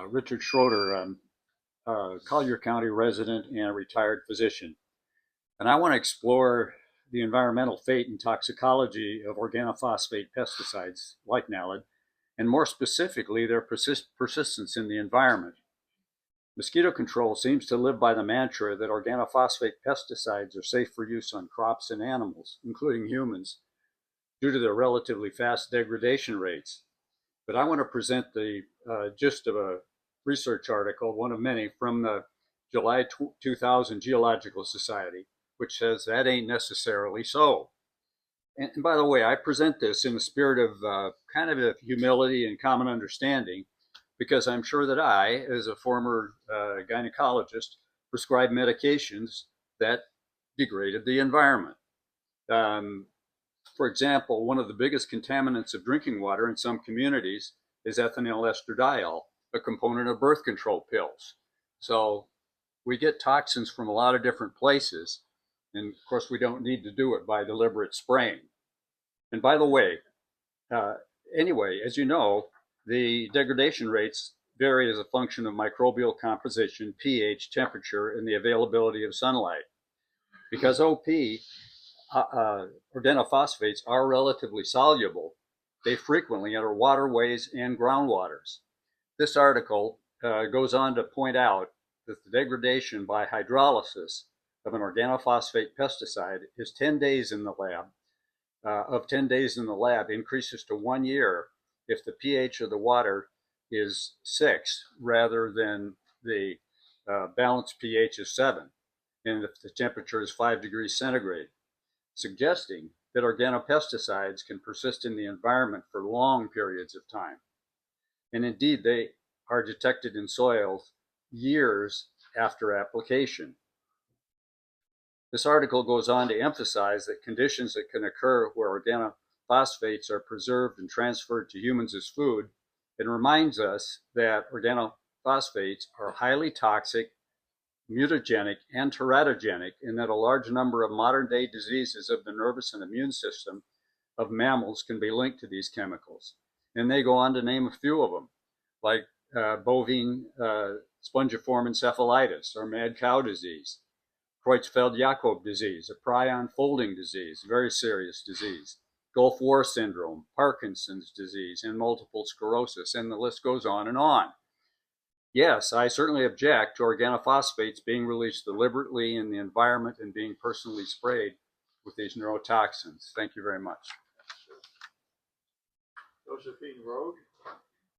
Richard Schroeder, Collier County resident and a retired physician. And I want to explore the environmental fate and toxicology of organophosphate pesticides like Naled, and more specifically, their persistence in the environment. Mosquito control seems to live by the mantra that organophosphate pesticides are safe for use on crops and animals, including humans, due to their relatively fast degradation rates. But I want to present the gist of a research article, one of many, from the July 2000 Geological Society, which says that ain't necessarily so. And by the way, I present this in the spirit of kind of humility and common understanding, because I'm sure that I, as a former gynecologist, prescribed medications that degraded the environment. Um, for example, one of the biggest contaminants of drinking water in some communities is ethinyl estradiol, a component of birth control pills. So we get toxins from a lot of different places. And of course, we don't need to do it by deliberate spraying. And by the way, uh, anyway, as you know, the degradation rates vary as a function of microbial composition, pH, temperature, and the availability of sunlight. Because OP, organophosphates, are relatively soluble, they frequently enter waterways and groundwaters. This article goes on to point out that the degradation by hydrolysis of an organophosphate pesticide is 10 days in the lab, of 10 days in the lab increases to 1 year if the pH of the water is 6 rather than the balanced pH is 7, and if the temperature is 5 degrees centigrade, suggesting that organopesticides can persist in the environment for long periods of time. And indeed, they are detected in soils years after application. This article goes on to emphasize that conditions that can occur where organophosphates are preserved and transferred to humans as food, and reminds us that organophosphates are highly toxic, mutagenic, and teratogenic, in that a large number of modern day diseases of the nervous and immune system of mammals can be linked to these chemicals. And they go on to name a few of them, like bovine spongiform encephalitis, or mad cow disease, Creutzfeldt-Jakob disease, a prion folding disease, very serious disease, Gulf War syndrome, Parkinson's disease, and multiple sclerosis, and the list goes on and on. Yes, I certainly object to organophosphates being released deliberately in the environment and being personally sprayed with these neurotoxins. Thank you very much. Josephine Road.